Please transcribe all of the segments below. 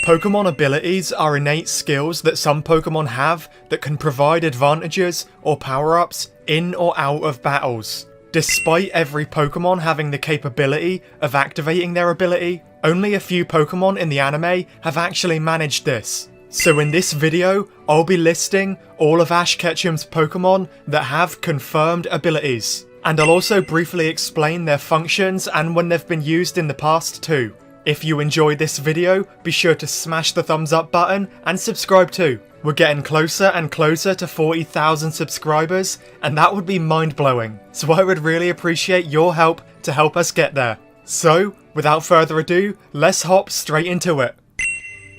Pokemon abilities are innate skills that some Pokemon have that can provide advantages or power-ups in or out of battles. Despite every Pokemon having the capability of activating their ability, only a few Pokemon in the anime have actually managed this. So in this video, I'll be listing all of Ash Ketchum's Pokemon that have confirmed abilities. And I'll also briefly explain their functions and when they've been used in the past too. If you enjoyed this video, be sure to smash the thumbs up button and subscribe too. We're getting closer and closer to 40,000 subscribers, and that would be mind-blowing. So I would really appreciate your help to help us get there. So, without further ado, let's hop straight into it.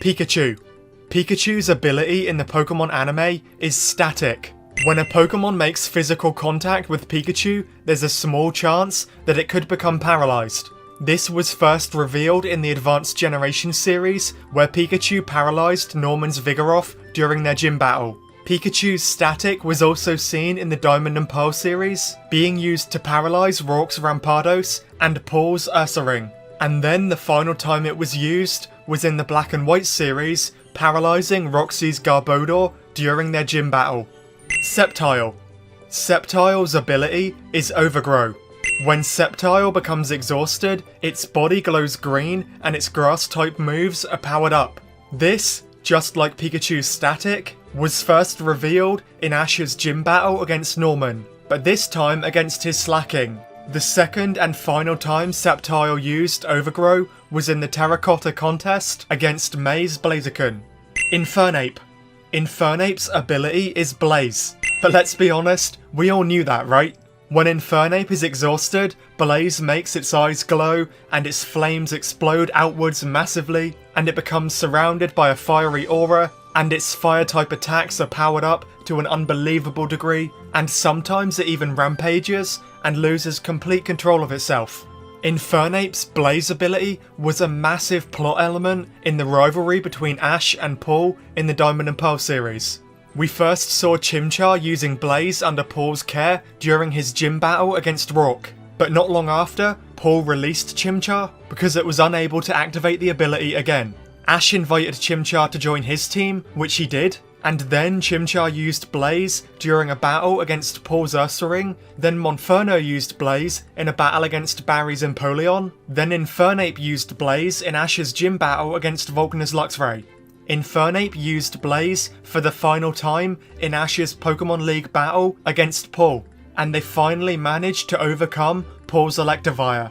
Pikachu. Pikachu's ability in the Pokemon anime is static. When a Pokemon makes physical contact with Pikachu, there's a small chance that it could become paralysed. This was first revealed in the Advanced Generation series, where Pikachu paralysed Norman's Vigoroth during their gym battle. Pikachu's static was also seen in the Diamond and Pearl series, being used to paralyse Rourke's Rampardos and Paul's Ursaring. And then the final time it was used was in the Black and White series, paralysing Roxy's Garbodor during their gym battle. Sceptile. Sceptile's ability is Overgrow. When Sceptile becomes exhausted, its body glows green and its grass-type moves are powered up. This, just like Pikachu's static, was first revealed in Ash's gym battle against Norman, but this time against his slacking. The second and final time Sceptile used Overgrow was in the Terracotta contest against May's Blaziken. Infernape. Infernape's ability is Blaze, but let's be honest, we all knew that, right? When Infernape is exhausted, Blaze makes its eyes glow and its flames explode outwards massively, and it becomes surrounded by a fiery aura, and its fire-type attacks are powered up to an unbelievable degree, and sometimes it even rampages and loses complete control of itself. Infernape's Blaze ability was a massive plot element in the rivalry between Ash and Paul in the Diamond and Pearl series. We first saw Chimchar using Blaze under Paul's care during his gym battle against Rourke, but not long after, Paul released Chimchar because it was unable to activate the ability again. Ash invited Chimchar to join his team, which he did, and then Chimchar used Blaze during a battle against Paul's Ursaring, then Monferno used Blaze in a battle against Barry's Empoleon, then Infernape used Blaze in Ash's gym battle against Volkner's Luxray. Infernape used Blaze for the final time in Ash's Pokemon League battle against Paul, and they finally managed to overcome Paul's Electivire.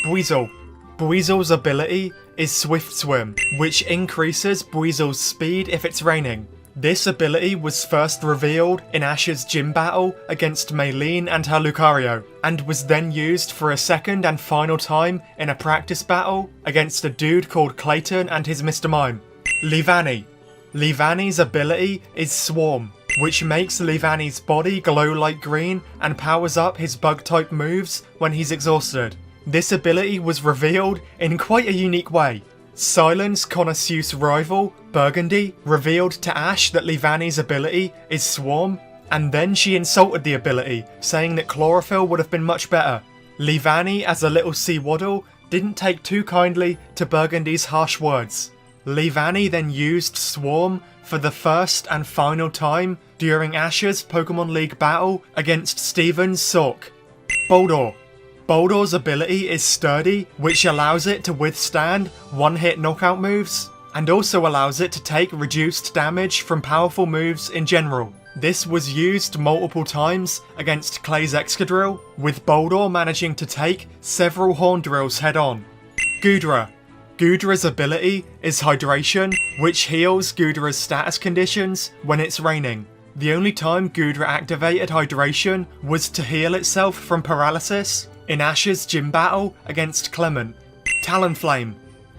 Buizel. Buizel's ability is Swift Swim, which increases Buizel's speed if it's raining. This ability was first revealed in Ash's gym battle against Maylene and her Lucario, and was then used for a second and final time in a practice battle against a dude called Clayton and his Mr. Mime. Leavanny. Leavanny's ability is Swarm, which makes Leavanny's body glow light green and powers up his bug-type moves when he's exhausted. This ability was revealed in quite a unique way. Silence Connoisseur's rival, Burgundy, revealed to Ash that Leavanny's ability is Swarm, and then she insulted the ability, saying that Chlorophyll would have been much better. Leavanny, as a little sea waddle, didn't take too kindly to Burgundy's harsh words. Leavanny then used Swarm for the first and final time during Ash's Pokemon League battle against Steven's Sork. Boldore. Boldor's ability is Sturdy, which allows it to withstand one-hit knockout moves, and also allows it to take reduced damage from powerful moves in general. This was used multiple times against Clay's Excadrill, with Boldore managing to take several Horn Drills head-on. Goodra. Goodra's ability is Hydration, which heals Goodra's status conditions when it's raining. The only time Goodra activated Hydration was to heal itself from paralysis in Ash's gym battle against Clement. Talonflame.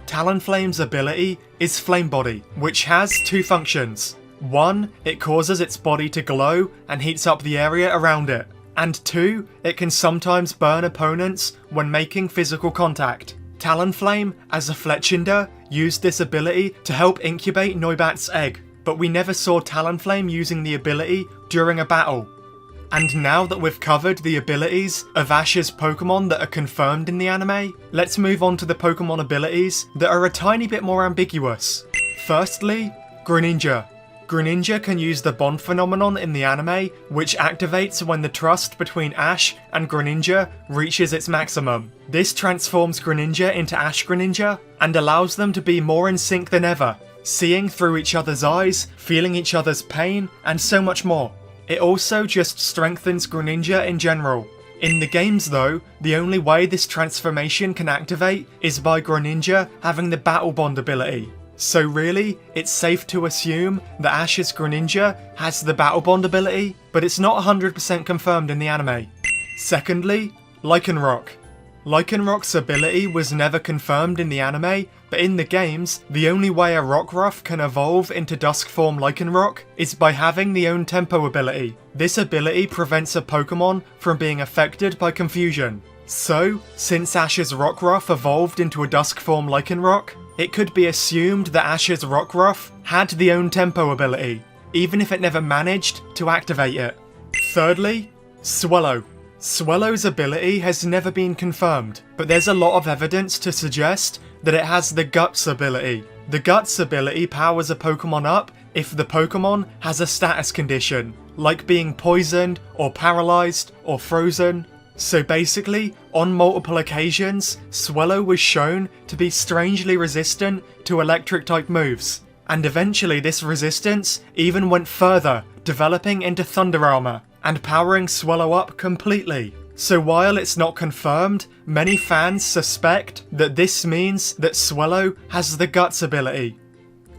Talonflame's ability is Flame Body, which has two functions. One, it causes its body to glow and heats up the area around it. And two, it can sometimes burn opponents when making physical contact. Talonflame, as a Fletchinder, used this ability to help incubate Noibat's egg, but we never saw Talonflame using the ability during a battle. And now that we've covered the abilities of Ash's Pokemon that are confirmed in the anime, let's move on to the Pokemon abilities that are a tiny bit more ambiguous. Firstly, Greninja. Greninja can use the bond phenomenon in the anime, which activates when the trust between Ash and Greninja reaches its maximum. This transforms Greninja into Ash-Greninja and allows them to be more in sync than ever, seeing through each other's eyes, feeling each other's pain, and so much more. It also just strengthens Greninja in general. In the games though, the only way this transformation can activate is by Greninja having the Battle Bond ability. So really, it's safe to assume that Ash's Greninja has the Battle Bond ability, but it's not 100% confirmed in the anime. Secondly, Lycanroc. Lycanroc's ability was never confirmed in the anime, but in the games, the only way a Rockruff can evolve into Dusk form Lycanroc is by having the Own Tempo ability. This ability prevents a Pokemon from being affected by confusion. So, since Ash's Rockruff evolved into a Dusk form Lycanroc, it could be assumed that Ash's Rockruff had the Own Tempo ability, even if it never managed to activate it. Thirdly, Swellow. Swellow's ability has never been confirmed, but there's a lot of evidence to suggest that it has the Guts ability. The Guts ability powers a Pokemon up if the Pokemon has a status condition, like being poisoned, or paralysed, or frozen. So basically, on multiple occasions, Swellow was shown to be strangely resistant to electric-type moves, and eventually this resistance even went further, developing into Thunder Armor, and powering Swellow up completely. So while it's not confirmed, many fans suspect that this means that Swellow has the Guts ability.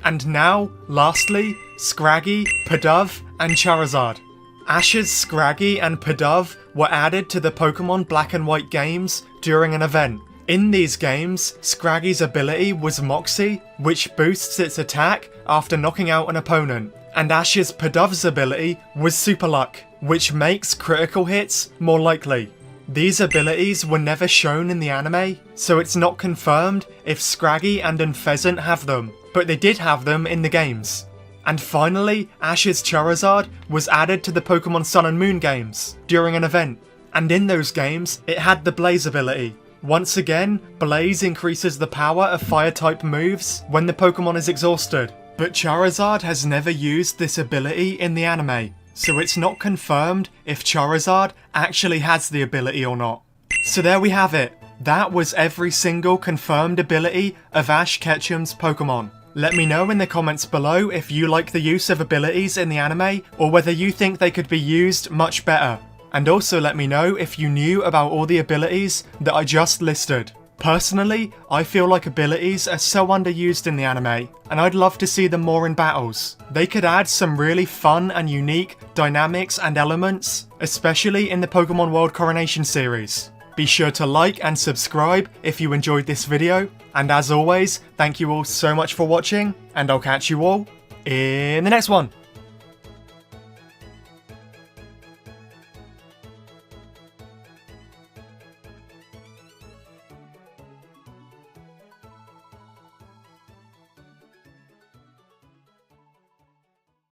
And now, lastly, Scraggy, Padov, and Charizard. Ash's Scraggy and Padov were added to the Pokemon Black and White games during an event. In these games, Scraggy's ability was Moxie, which boosts its attack after knocking out an opponent, and Ash's Padov's ability was Super Luck, which makes critical hits more likely. These abilities were never shown in the anime, so it's not confirmed if Scraggy and Unpheasant have them, but they did have them in the games. And finally, Ash's Charizard was added to the Pokemon Sun and Moon games during an event, and in those games, it had the Blaze ability. Once again, Blaze increases the power of Fire-type moves when the Pokemon is exhausted, but Charizard has never used this ability in the anime, so it's not confirmed if Charizard actually has the ability or not. So there we have it. That was every single confirmed ability of Ash Ketchum's Pokemon. Let me know in the comments below if you like the use of abilities in the anime, or whether you think they could be used much better. And also let me know if you knew about all the abilities that I just listed. Personally, I feel like abilities are so underused in the anime, and I'd love to see them more in battles. They could add some really fun and unique dynamics and elements, especially in the Pokemon World Coronation series. Be sure to like and subscribe if you enjoyed this video, and as always, thank you all so much for watching, and I'll catch you all in the next one.